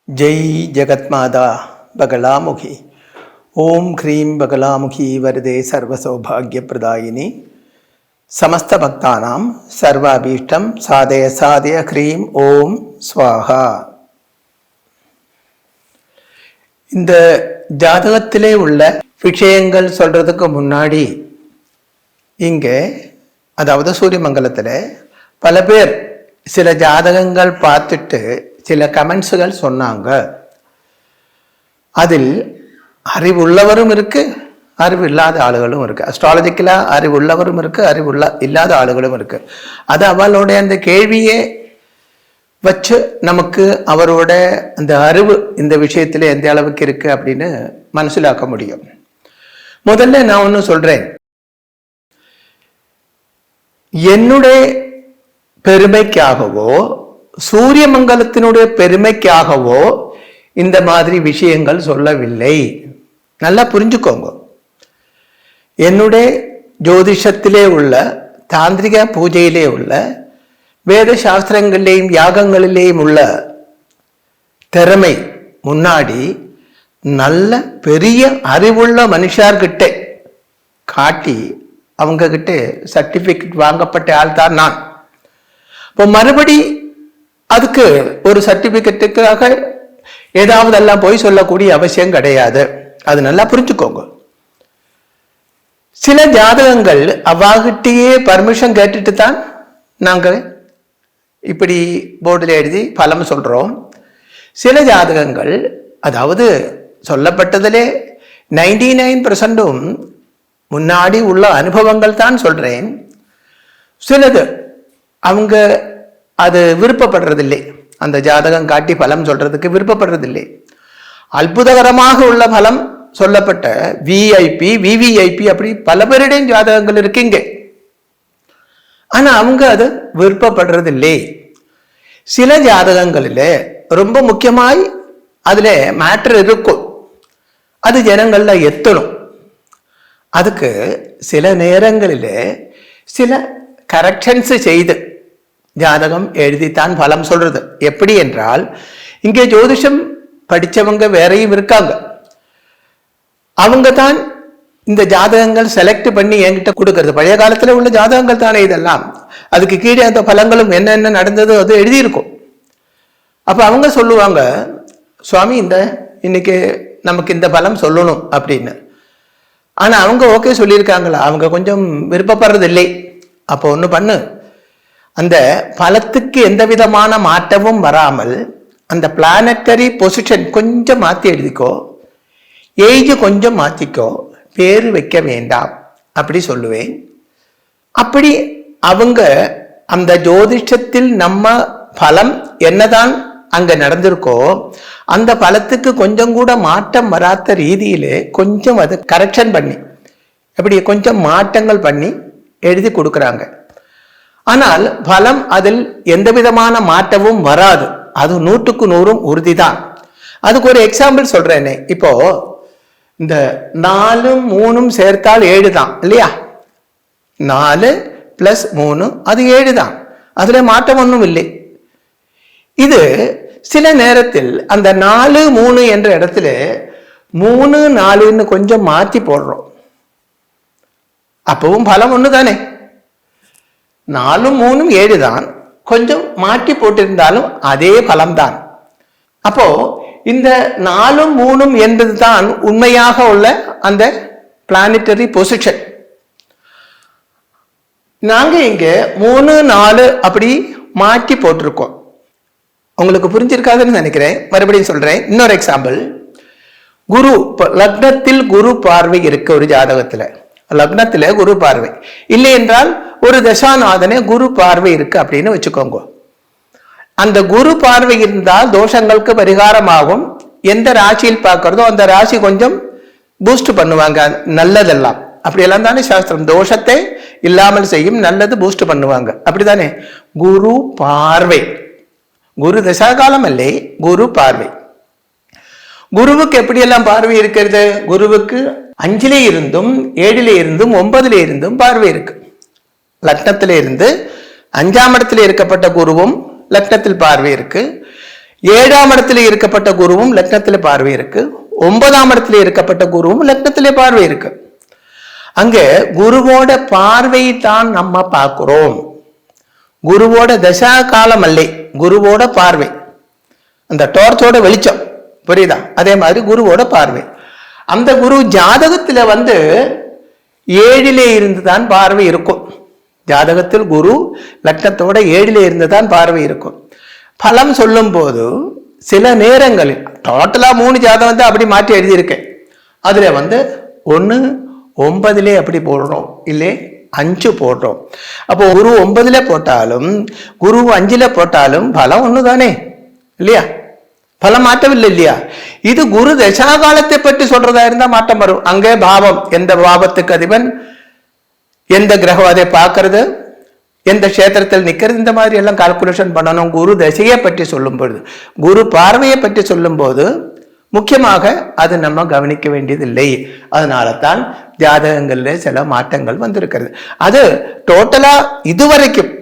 ஜெய் ஜெகத்மாதா பகலாமுகி. ஓம் cream Bagalamukhi வரதே சர்வசௌபாகிய பிரதாயினி. சமஸ்த பக்தானாம் சர்வாபீஷ்டம் சாதய சாதய cream ஓம் ஸ்வாஹா. இந்த ஜாதகத்திலே உள்ள விஷயங்கள் சொல்றதுக்கு முன்னாடி இங்கே அதாவது சூரியமங்கலத்தில் பல பேர் சில ஜாதகங்கள் பார்த்துட்டு சில கமெண்ட்ஸுகள் சொன்னாங்க. அதில் அறிவுள்ளவரும் இருக்கு, அறிவு இல்லாத ஆளுகளும் இருக்கு. அஸ்ட்ராலஜிக்கலாக அறிவு உள்ளவரும் இருக்கு, இல்லாத ஆளுகளும் இருக்கு. அது அவளுடைய அந்த கேள்வியே வச்சு நமக்கு அவரோட அந்த அறிவு இந்த விஷயத்துல எந்த அளவுக்கு இருக்கு அப்படின்னு மனசிலாக்க முடியும். முதல்ல நான் ஒன்று சொல்றேன், என்னுடைய பெருமைக்காகவோ சூரியமங்கலத்தினுடைய பெருமைக்காகவோ இந்த மாதிரி விஷயங்கள் சொல்லவில்லை. நல்லா புரிஞ்சுக்கோங்க. என்னுடைய ஜோதிஷத்திலே உள்ள தாந்திரிக பூஜையிலே உள்ள வேத சாஸ்திரங்களிலேயும் யாகங்களிலேயும் உள்ள திறமை முன்னாடி நல்ல பெரிய அறிவுள்ள மனுஷர்கிட்ட காட்டி அவங்க கிட்ட சர்டிபிகேட் வாங்கப்பட்ட ஆள் தான் நான். இப்போ மறுபடி அதுக்கு ஒரு சர்டிபிகேட்டுக்காக ஏதாவது எல்லாம் போய் சொல்லக்கூடிய அவசியம் கிடையாது. அது நல்லா புரிஞ்சுக்கோங்க. சில ஜாதகங்கள் அவாகிட்டயே பர்மிஷன் கேட்டுட்டு தான் நாங்கள் இப்படி போர்டில் எழுதி பலம் சொல்றோம். சில ஜாதகங்கள் அதாவது சொல்லப்பட்டதிலே 99% முன்னாடி உள்ள அனுபவங்கள் தான் சொல்றேன். சிலது அவங்க அது விருப்பப்படுறதில்லை, அந்த ஜாதகம் காட்டி பலம் சொல்றதுக்கு விருப்பப்படுறதில்லை. அற்புதகரமாக உள்ள பலம் சொல்லப்பட்ட விஐபி விவிஐபி அப்படி பல பேருடையும் ஜாதகங்கள் இருக்குங்க. ஆனா அவங்க அது விருப்பப்படுறதில்லை. சில ஜாதகங்களில் ரொம்ப முக்கியமாய் அதுல மேட்டர் இருக்கும், அது ஜனங்கள்ல எத்தணும். அதுக்கு சில நேரங்களில் சில கரெக்ஷன்ஸ் செய்து ஜாதகம் எழுதித்தான் பலம் சொல்றது. எப்படி என்றால், இங்கே ஜோதிஷம் படித்தவங்க வேறையும் இருக்காங்க. அவங்க தான் இந்த ஜாதகங்கள் செலக்ட் பண்ணி என்கிட்ட கொடுக்கறது. பழைய காலத்துல உள்ள ஜாதகங்கள் தானே இதெல்லாம். அதுக்கு கீழே அந்த பலங்களும் என்னென்ன நடந்ததோ அது எழுதியிருக்கும். அப்ப அவங்க சொல்லுவாங்க, சுவாமி இன்னைக்கு நமக்கு இந்த பலம் சொல்லணும் அப்படின்னு. ஆனா அவங்க ஓகே சொல்லியிருக்காங்களா, அவங்க கொஞ்சம் விருப்பப்படுறது இல்லை. அப்போ ஒன்று பண்ணு, அந்த பலத்துக்கு எந்த விதமான மாற்றமும் வராமல் அந்த பிளானட்டரி பொசிஷன் கொஞ்சம் மாற்றி எழுதிக்கோ, ஏஜ் கொஞ்சம் மாற்றிக்கோ, பேரு வைக்க வேண்டாம் அப்படி சொல்லுவேன். அப்படி அவங்க அந்த ஜோதிஷத்தில் நம்ம பலம் என்னதான் அங்க நடந்திருக்கோ அந்த பலத்துக்கு கொஞ்சம் கூட மாற்றம் வராத ரீதியிலே கொஞ்சம் அது கரெக்ஷன் பண்ணி அப்படி கொஞ்சம் மாற்றங்கள் பண்ணி எழுதி கொடுக்குறாங்க. ஆனால் பலம் அதில் எந்த விதமான மாற்றமும் வராது. அது 100க்கு 100 உறுதிதான். அதுக்கு ஒரு எக்ஸாம்பிள் சொல்றேனே. இப்போ இந்த 4 3 சேர்த்தால் 7 தான் இல்லையா? 4 + 3 அது 7 தான். அதுல மாற்றம் ஒன்றும் இல்லை. இது சில நேரத்தில் அந்த 4 3 என்ற இடத்துல 3 4ன்னு கொஞ்சம் மாற்றி போடுறோம். அப்பவும் பலம் ஒன்று தானே. 4 3 7 தான், கொஞ்சம் மாற்றி போட்டிருந்தாலும் அதே பலம்தான். அப்போ இந்த 4 3 என்பது தான் உண்மையாக உள்ள அந்த பிளானட்டரி பொசிஷன். நாங்க இங்க 3 4 அப்படி மாற்றி போட்டிருக்கோம். உங்களுக்கு புரிஞ்சிருக்காதுன்னு நினைக்கிறேன், மறுபடியும் சொல்றேன். இன்னொரு எக்ஸாம்பிள், குரு லக்னத்தில் குரு பார்வை இருக்கு ஒரு ஜாதகத்துல. லக்னத்துல குரு பார்வை இல்லை என்றால் ஒரு தசாநாதனே குரு பார்வை இருக்கு அப்படின்னு வச்சுக்கோங்க. அந்த குரு பார்வை இருந்தால் தோஷங்களுக்கு பரிகாரமாகும். எந்த ராசியில் பார்க்கறதோ அந்த ராசி கொஞ்சம் பூஸ்ட் பண்ணுவாங்க நல்லதெல்லாம். அப்படியெல்லாம் தானே சாஸ்திரம் தோஷத்தை இல்லாமல் செய்யும், நல்லது பூஸ்ட் பண்ணுவாங்க. அப்படித்தானே? குரு பார்வை, குரு தசாகாலம் அல்லே, குரு பார்வை. குருவுக்கு எப்படியெல்லாம் பார்வை இருக்கிறது? குருவுக்கு 5லே இருந்தும் 7லே இருந்தும் 9லே இருந்தும் பார்வை இருக்கு. லக்னத்தில இருந்து 5ஆம் இடத்துல இருக்கப்பட்ட குருவும் லக்னத்தில் பார்வை இருக்கு. 7ஆம் இடத்துல இருக்கப்பட்ட குருவும் லக்னத்திலே பார்வை இருக்கு, 9ஆம் இடத்துல இருக்கப்பட்ட குருவும் லக்னத்திலே பார்வை இருக்கு. அங்க குருவோட பார்வை தான் நம்ம பார்க்கிறோம். குருவோட தசா காலம் அல்ல, குருவோட பார்வை, அந்த டார்ச்சோட வெளிச்சம், புரியுதா? அதே மாதிரி குருவோட பார்வை. அந்த குரு ஜாதகத்துல 7லே இருந்துதான் பார்வை இருக்கும். ஜாதகத்தில் குரு லக்னத்தோட 7லே இருந்துதான் பார்வை இருக்கும். பலம் சொல்லும் போது சில நேரங்களில் டோட்டலா 3 ஜாதகம் தான் அப்படி மாற்றி எழுதியிருக்கேன். அதுல 1 9லே அப்படி போடுறோம், இல்லை 5 போடுறோம். அப்போ குரு 9ல போட்டாலும் குரு 5ல போட்டாலும் பலம் ஒண்ணுதானே இல்லையா? பலம் மாற்றவில்லை இல்லையா? இது குரு தசாகாலத்தை பற்றி சொல்றதா இருந்தா மாற்றம் வரும். அங்கே பாவம், எந்த பாவத்துக்கு அதிபன், எந்த கிரகம் அதை பார்க்கறது, எந்த கஷேத்திரத்தில் நிக்கிறது, இந்த மாதிரி எல்லாம் கால்குலேஷன் பண்ணணும். குரு தசையை பற்றி சொல்லும் பொழுது, குரு பார்வையை பற்றி சொல்லும் போது முக்கியமாக அது நம்ம கவனிக்க வேண்டியதில்லை. அதனால தான் ஜாதகங்கள்ல சில மாற்றங்கள் வந்திருக்கிறது. அது டோட்டலா இதுவரைக்கும்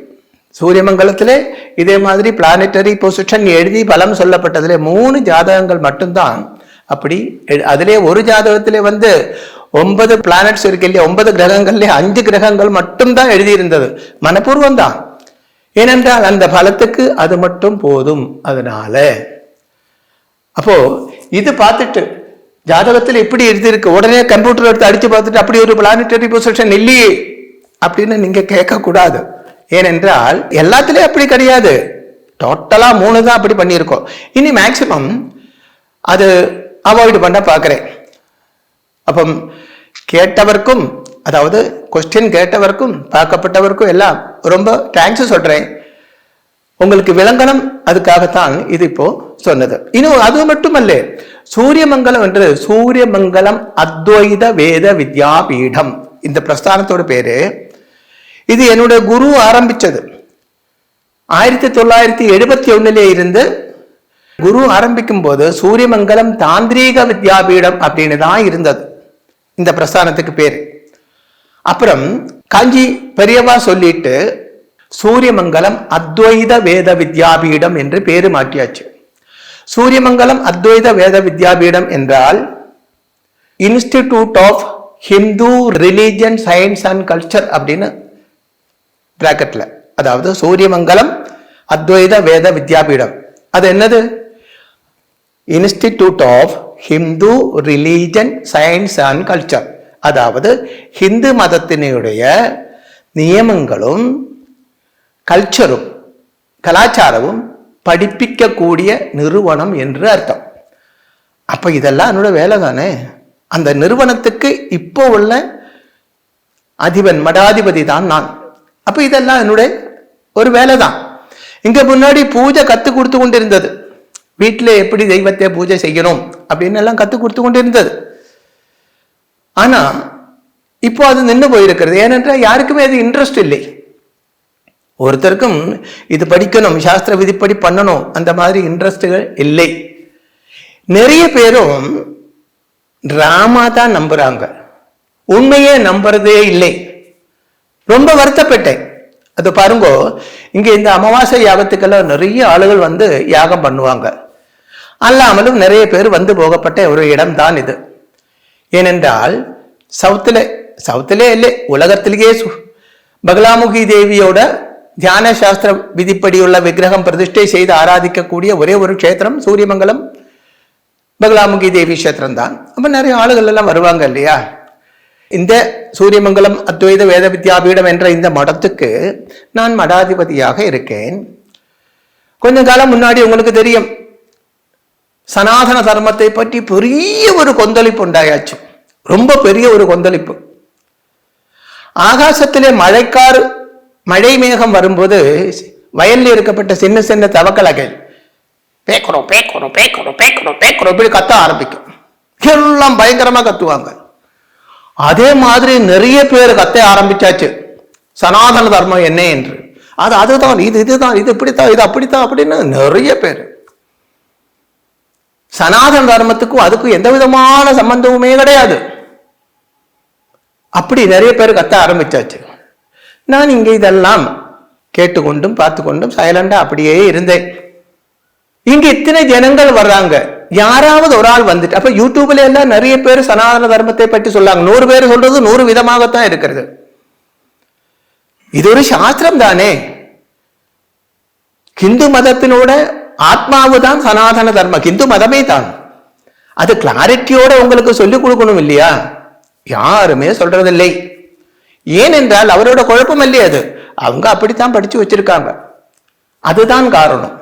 சூரியமங்கலத்திலே இதே மாதிரி பிளானட்டரி பொசிஷன் எழுதி பலம் சொல்லப்பட்டதுல 3 ஜாதகங்கள் மட்டும்தான் அப்படி. அதிலே ஒரு ஜாதகத்திலே 9 பிளானட்ஸ் இருக்கு இல்லையா, 9 கிரகங்கள்ல 5 கிரகங்கள் மட்டும்தான் எழுதியிருந்தது. மனப்பூர்வம் தான், ஏனென்றால் அந்த பலத்துக்கு அது மட்டும் போதும். அதனால அப்போ இது பார்த்துட்டு ஜாதகத்தில் எப்படி எழுதியிருக்கு, உடனே கம்ப்யூட்டர் எடுத்து அடிச்சு பார்த்துட்டு அப்படி ஒரு பிளானட்டரி பொசிஷன் இல்லையே அப்படின்னு நீங்க கேட்க கூடாது. ஏனென்றால் எல்லாத்துலயும் அப்படி கிடையாது, டோட்டலா 3 தான் அப்படி பண்ணியிருக்கோம். இனி மேக்சிமம் அது அவாய்டு பண்ண பார்க்கிறேன். அப்போ கேட்டவர்க்கும், அதாவது கொஸ்டின் கேட்டவர்க்கும் பார்க்கப்பட்டவர்க்கும் எல்லாம் ரொம்ப தேங்க்ஸ் சொல்றேன். உங்களுக்கு விளங்கணும், அதுக்காகத்தான் இது இப்போ சொன்னது. இன்னும் அது மட்டுமல்ல, சூரியமங்கலம் என்று சூரியமங்கலம் அத்வைத வேத வித்யாபீடம் இந்த பிரஸ்தானத்தோட பேரு. இது என்னுடைய குரு ஆரம்பிச்சது 1971 இருந்து. குரு ஆரம்பிக்கும் போது சூரியமங்கலம் தாந்திரீக வித்யாபீடம் அப்படின்னு தான் இருந்தது இந்த பிரஸ்தானத்துக்கு பேரு. அப்புறம் காஞ்சி பெரியவா சொல்லிட்டு சூரியமங்கலம் அத்வைத வேத வித்யாபீடம் என்று பேரு மாற்றியாச்சு. சூரியமங்கலம் அத்வைத வேத வித்யாபீடம் என்றால் institute of Hindu religion science and culture அப்படின்னு பிராக்கெட்ல, அதாவது சூரியமங்கலம் அத்வைத வேத வித்யாபீடம். அது என்னது? Institute of Hindu religion science and culture, அதாவது ஹிந்து மதத்தினுடைய நியமங்களும் கல்ச்சரும் கலாச்சாரமும் படிப்பிக்கக்கூடிய நிறுவனம் என்று அர்த்தம். அப்ப இதெல்லாம் என்னோட வேலை தானே. அந்த நிறுவனத்துக்கு இப்போ உள்ள அதிபன் மடாதிபதி தான் நான். அப்ப இதெல்லாம் என்னுடைய ஒரு வேலை தான். இங்க முன்னாடி பூஜை கத்து கொடுத்து கொண்டு இருந்தது, வீட்டுல எப்படி தெய்வத்தை பூஜை செய்யணும் அப்படின்னு எல்லாம் கத்து கொடுத்து கொண்டு இருந்தது. ஆனா இப்போ அது நின்று போயிருக்கிறது. ஏனென்றால் யாருக்குமே அது இன்ட்ரெஸ்ட் இல்லை. ஒருத்தருக்கும் இது படிக்கணும், சாஸ்திர விதிப்படி பண்ணணும், அந்த மாதிரி இன்ட்ரெஸ்டுகள் இல்லை. நிறைய பேரும் டிராமா தான் நம்புறாங்க, உண்மையே நம்புறதே இல்லை. ரொம்ப வருத்தப்பட்டேன். அது பாருங்க, இங்க இந்த அமாவாசை யாகத்துக்கெல்லாம் நிறைய ஆளுகள் யாகம் பண்ணுவாங்க. அல்லாமலும் நிறைய பேர் போகப்பட்ட ஒரு இடம் தான் இது. ஏனென்றால் சவுத்திலே இல்லை, உலகத்திலேயே பகலாமுகி தேவியோட தியான சாஸ்திர விதிப்படியுள்ள விக்கிரகம் பிரதிஷ்டை செய்து ஆராதிக்கக்கூடிய ஒரே ஒரு க்ஷேத்திரம் சூரியமங்கலம் பகலாமுகி தேவி க்ஷேத்திரம் தான். அப்ப நிறைய ஆளுகள் எல்லாம் வருவாங்க இல்லையா. இந்த சூரியமங்கலம் அத்வைத வேத வித்யாபீடம் என்ற இந்த மடத்துக்கு நான் மடாதிபதியாக இருக்கேன். கொஞ்ச காலம் முன்னாடி உங்களுக்கு தெரியும், சனாதன தர்மத்தை பற்றி பெரிய ஒரு கொந்தளிப்பு உண்டாயாச்சு. ரொம்ப பெரிய ஒரு கொந்தளிப்பு. ஆகாசத்திலே மழை மேகம் வரும்போது வயல்ல இருக்கப்பட்ட சின்ன சின்ன தவக்கலைகள் பேக்கணும் பேக்கணும் பேக்கணும் பேக்கணும் பேக்கணும் இப்படி கத்த ஆரம்பிக்கும். எல்லாம் பயங்கரமா கத்துவாங்க. அதே மாதிரி நிறைய பேர் கத்த ஆரம்பிச்சாச்சு, சனாதன தர்மம் என்ன என்று. அதுதான் இதுதான் இது இப்படித்தான் இது அப்படித்தான் அப்படின்னு நிறைய பேர். சனாதன தர்மத்துக்கும் அதுக்கும் எந்த விதமான சம்பந்தமுமே கிடையாது. அப்படி நிறைய பேர் கத்த ஆரம்பிச்சாச்சு. நான் இங்க இதெல்லாம் கேட்டுக்கொண்டும் பார்த்து கொண்டும் சைலண்டா அப்படியே இருந்தேன். இங்க இத்தனை ஜனங்கள் வர்றாங்க, யாராவது ஒரு ஆள் வந்துட்டு, அப்ப யூடியூப்ல எல்லாம் நிறைய பேர் சனாதன தர்மத்தை பற்றி சொல்லாங்க. 100 பேர் சொல்றது 100 விதமாகத்தான் இருக்கிறது. இது ஒரு சாஸ்திரம் தானே. ஹிந்து மதத்தினோட ஆத்மாவு தான் சனாதன தர்மம், ஹிந்து மதமே தான். அது கிளாரிட்டியோட உங்களுக்கு சொல்லிக் கொடுக்கணும் இல்லையா? யாருமே சொல்றதில்லை. ஏனென்றால் அவரோட குழப்பம் இல்லையா, அது அவங்க அப்படித்தான் படிச்சு வச்சிருக்காங்க. அதுதான் காரணம்.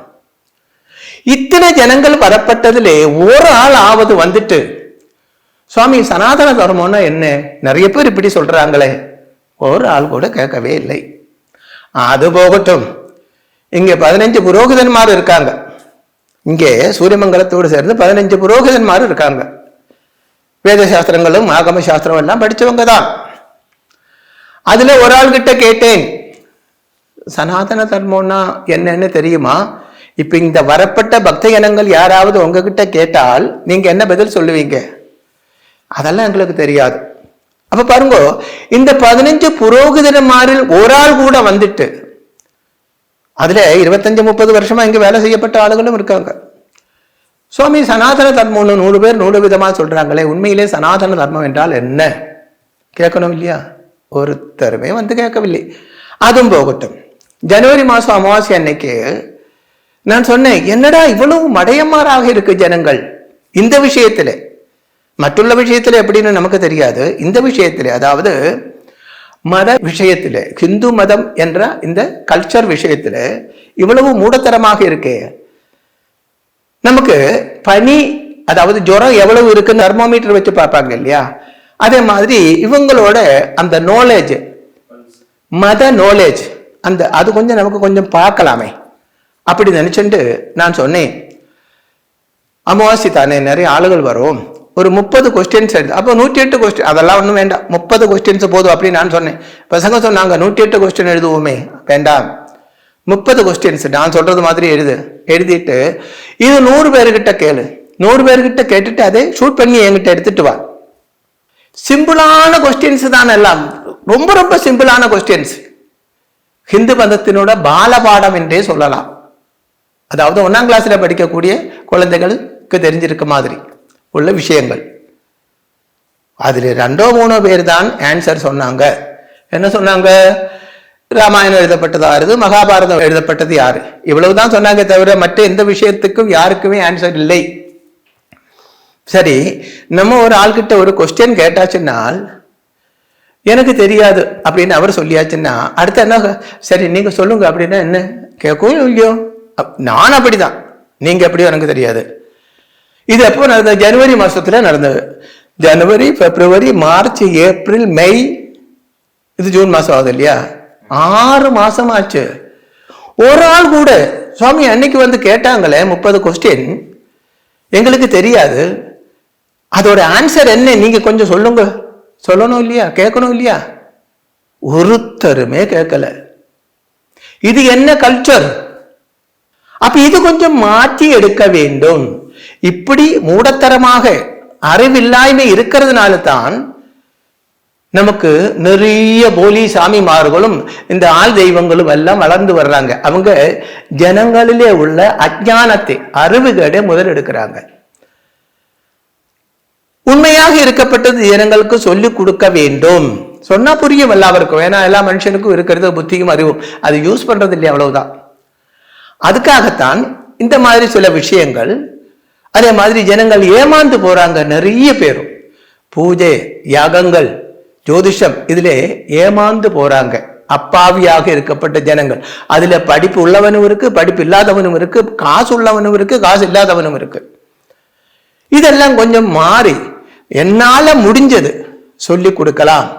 இத்தனை ஜனங்கள் வரப்பட்டதிலே ஒரு ஆள் ஆவது வந்துட்டு, சுவாமி சனாதன தர்மம்னா என்ன, நிறைய பேர் இப்படி சொல்றாங்களே, ஒரு ஆள் கூட கேட்கவே இல்லை. அது போகட்டும், இங்க 15 புரோகிதன்மார் இருக்காங்க. இங்கே சூரியமங்கலத்தோடு சேர்ந்து 15 புரோகிதன்மார் இருக்காங்க. வேத சாஸ்திரங்களும் ஆகம சாஸ்திரம் எல்லாம் படிச்சவங்க தான். அதுல ஒரு ஆள் கிட்ட கேட்டேன், சனாதன தர்மம்னா என்னன்னு தெரியுமா? இப்ப இந்த வரப்பட்ட பக்த இனங்கள் யாராவது உங்ககிட்ட கேட்டால் நீங்க என்ன பதில் சொல்லுவீங்க? அதெல்லாம் எங்களுக்கு தெரியாது. அப்ப பாருங்க, இந்த 15 புரோகிதன்மாரில் ஒரு ஆள் கூட வந்துட்டு, அதுல 25-30 வருஷமா இங்க வேலை செய்யப்பட்ட ஆளுகளும் இருக்காங்க. சுவாமி சனாதன தர்மம்னு 100 பேர் 100 விதமா சொல்றாங்களே, உண்மையிலே சனாதன தர்மம் என்றால் என்ன கேட்கணும் இல்லையா? ஒருத்தருமே வந்து கேட்கவில்லை. அதுவும் போகட்டும், ஜனவரி மாசம் அமாவாசை அன்னைக்கு நான் சொன்னேன், என்னடா இவ்வளவு மடையமாறாக இருக்கு ஜனங்கள் இந்த விஷயத்துல. மற்றுள்ள விஷயத்துல எப்படின்னு நமக்கு தெரியாது, இந்த விஷயத்துல அதாவது மத விஷயத்துல, ஹிந்து மதம் என்ற இந்த கல்ச்சர் விஷயத்துல இவ்வளவு மூடத்தரமாக இருக்கே. நமக்கு பனி, அதாவது ஜுரம் எவ்வளவு இருக்குன்னு தெர்மோமீட்டர் வச்சு பார்ப்பாங்க இல்லையா? அதே மாதிரி இவங்களோட அந்த நாலேஜ், மத நாலேஜ், அந்த அது கொஞ்சம் நமக்கு கொஞ்சம் பார்க்கலாமே அப்படி நினைச்சுட்டு நான் சொன்னேன், அமாவாசை தானே நிறைய ஆளுகள் வரும், ஒரு 30 கொஸ்டின்ஸ் எடுத்து, அப்போ 108 கொஸ்டின், அதெல்லாம் ஒன்றும் வேண்டாம், 30 கொஸ்டின்ஸ் போதும் அப்படின்னு நான் சொன்னேன். பசங்க சொன்னாங்க 108 கொஸ்டின் எழுதுவோமே, வேண்டாம் 30 கொஸ்டின்ஸ் நான் சொல்றது மாதிரி எழுதிட்டு இது 100 பேர்கிட்ட கேளு, 100 பேர்கிட்ட கேட்டுட்டு அதை ஷூட் பண்ணி என்கிட்ட எடுத்துட்டு வா. சிம்பிளான கொஸ்டின்ஸ் தான் எல்லாம், ரொம்ப ரொம்ப சிம்பிளான கொஸ்டின்ஸ். ஹிந்து மதத்தினோட பாலபாடம் என்றே சொல்லலாம். அதாவது 1ஆம் கிளாஸ்ல படிக்கக்கூடிய குழந்தைகளுக்கு தெரிஞ்சிருக்க மாதிரி உள்ள விஷயங்கள். அதுல 2-3 பேர் தான் ஆன்சர் சொன்னாங்க. என்ன சொன்னாங்க? ராமாயணம் எழுதப்பட்டது யாரு, மகாபாரதம் எழுதப்பட்டது யாரு, இவ்வளவுதான் சொன்னாங்க. தவிர மற்ற எந்த விஷயத்துக்கும் யாருக்குமே ஆன்சர் இல்லை. சரி, நம்ம ஒரு ஆள்கிட்ட ஒரு கொஸ்டின் கேட்டாச்சுன்னால் எனக்கு தெரியாது அப்படின்னு அவர் சொல்லியாச்சுன்னா அடுத்து என்ன, சரி நீங்க சொல்லுங்க அப்படின்னா என்ன கேட்கவும் இல்லையோ? நான் அப்படிதான், நீங்க எப்படியோ எனக்கு தெரியாது. இது எப்போ நடந்தது? ஜனவரி மாசத்துல நடந்தது. ஜனவரி, பிப்ரவரி, மார்ச், ஏப்ரல், மே, இது ஜூன் மாசம் ஆகுது இல்லையா? 6 மாசம் ஆச்சு. ஒரு ஆள் கூட சுவாமி அன்னைக்கு வந்து கேட்டாங்களே 30 கொஸ்டின், எங்களுக்கு தெரியாது, அதோட ஆன்சர் என்ன நீங்க கொஞ்சம் சொல்லுங்க, சொல்லணும் இல்லையா, கேட்கணும் இல்லையா? ஒருத்தருமே கேட்கல. இது என்ன கல்ச்சர்? அப்ப இது கொஞ்சம் மாற்றி எடுக்க வேண்டும். இப்படி மூடத்தரமாக அறிவில்லாய்மை இருக்கிறதுனால தான் நமக்கு நிறைய போலி சாமிமார்களும் இந்த ஆள் தெய்வங்களும் எல்லாம் வளர்ந்து வர்றாங்க. அவங்க ஜனங்களிலே உள்ள அஞ்ஞானத்தை, அறிவுகளை முதல் எடுக்கிறாங்க. உண்மையாக இருக்கப்பட்டது ஜனங்களுக்கு சொல்லிக் கொடுக்க வேண்டும். சொன்னா புரியும் எல்லாருக்கும், ஏன்னா எல்லா மனுஷனுக்கும் இருக்கிறது புத்தியும் அறிவும், அது யூஸ் பண்றது இல்லையா, அவ்வளவுதான். அதுக்காகத்தான் இந்த மாதிரி சில விஷயங்கள். அதே மாதிரி ஜனங்கள் ஏமாந்து போறாங்க நிறைய பேரும். பூஜை, யாகங்கள், ஜோதிஷம் இதுல ஏமாந்து போறாங்க. அப்பாவியாக இருக்கப்பட்ட ஜனங்கள். அதுல படிப்பு உள்ளவனும் இருக்கு, படிப்பு இல்லாதவனும் இருக்கு, காசு உள்ளவனும் இருக்கு, காசு இல்லாதவனும் இருக்கு. இதெல்லாம் கொஞ்சம் மாறி என்னால முடிஞ்சது சொல்லி கொடுக்கலாம்.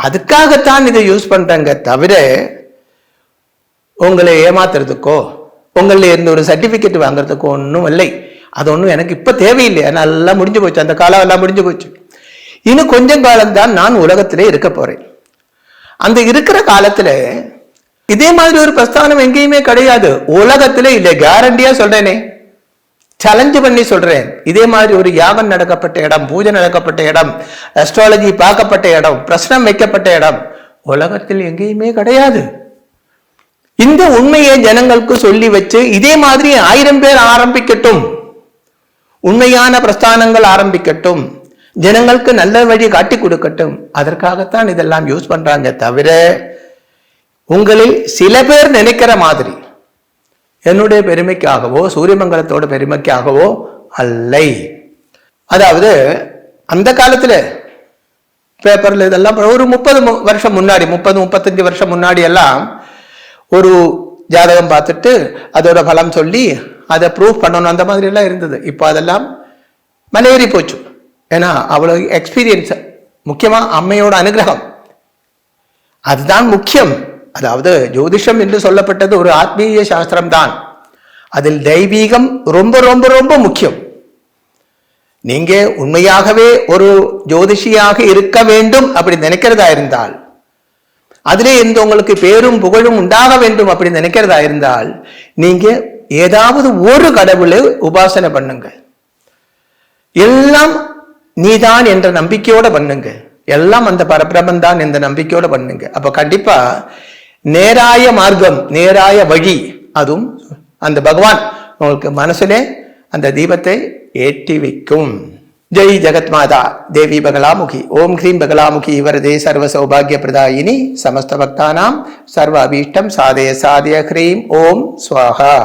அதுக்காகத்தான் இதை யூஸ் பண்றாங்க. தவிர உங்களை ஏமாத்துறதுக்கோ உங்களை இருந்து ஒரு சர்டிபிகேட் வாங்குறதுக்கோ ஒன்றும் இல்லை. அது ஒன்றும் எனக்கு இப்ப தேவையில்லை, நல்லா முடிஞ்சு போச்சு, அந்த காலம் எல்லாம் முடிஞ்சு போச்சு. இன்னும் கொஞ்சம் காலம்தான் நான் உலகத்திலே இருக்க போறேன். அந்த இருக்கிற காலத்துல இதே மாதிரி ஒரு பிரஸ்தானம் எங்கேயுமே கிடையாது, உலகத்திலே இல்லை. கேரண்டியா சொல்றேனே, சேலஞ்சு பண்ணி சொல்றேன். இதே மாதிரி ஒரு யாகம் நடக்கப்பட்ட இடம், பூஜை நடக்கப்பட்ட இடம், அஸ்ட்ராலஜி பார்க்கப்பட்ட இடம், பிரശ്നം வைக்கப்பட்ட இடம் உலகத்தில் எங்கேயுமே கிடையாது. இந்த உண்மையை ஜனங்களுக்கு சொல்லி வச்சு இதே மாதிரி 1000 பேர் ஆரம்பிக்கட்டும், உண்மையான பிரஸ்தானங்கள் ஆரம்பிக்கட்டும், ஜனங்களுக்கு நல்ல வழி காட்டி கொடுக்கட்டும். அதற்காகத்தான் இதெல்லாம் யூஸ் பண்றாங்க. தவிர உங்களில் சில பேர் நினைக்கிற மாதிரி என்னுடைய பெருமைக்காகவோ சூரியமங்கலத்தோட பெருமைக்காகவோ அல்லை. அதாவது அந்த காலத்துல பேப்பர்ல இதெல்லாம் ஒரு 30 வருஷம் முன்னாடி, 30-35 வருஷம் முன்னாடி எல்லாம் ஒரு ஜாதகம் பார்த்துட்டு அதோட பலம் சொல்லி அதை ப்ரூவ் பண்ணணும், அந்த மாதிரி எல்லாம் இருந்தது. இப்போ அதெல்லாம் மலையேறி போச்சு. ஏன்னா அவ்வளவு எக்ஸ்பீரியன்ஸ், முக்கியமா அம்மையோட அனுகிரகம் அதுதான் முக்கியம். அதாவது ஜோதிஷம் என்று சொல்லப்பட்டது ஒரு ஆத்மீய சாஸ்திரம் தான். அதில் தெய்வீகம் ரொம்ப ரொம்ப ரொம்ப முக்கியம். நீங்க உண்மையாகவே ஒரு ஜோதிஷியாக இருக்க வேண்டும் அப்படி நினைக்கிறதா இருந்தால், அதிலே இருந்து உங்களுக்கு பேரும் புகழும் உண்டாக வேண்டும் அப்படி நினைக்கிறதா இருந்தால், நீங்க ஏதாவது ஒரு கடவுளை உபாசனை பண்ணுங்க. எல்லாம் நீதான் என்ற நம்பிக்கையோட பண்ணுங்க. எல்லாம் அந்த பரபிரமன் தான் என்ற நம்பிக்கையோட பண்ணுங்க. அப்ப கண்டிப்பா நேராய மார்க்கம், நேராய வழி, அதுவும் அந்த பகவான் உங்களுக்கு மனசுலே அந்த தீபத்தை ஏற்றி வைக்கும். ஜெய் ஜெகத் மாதா தேவி பகலாமுகி. ஓம் ஹ்ரீம் பகலாமுகி வரதே சர்வ சௌபாகிய பிரதாயினி சமஸ்த பக்தானாம் சர்வ அபீஷ்டம் சாதய சாதய ஹ்ரீம் ஓம் ஸ்வாஹா.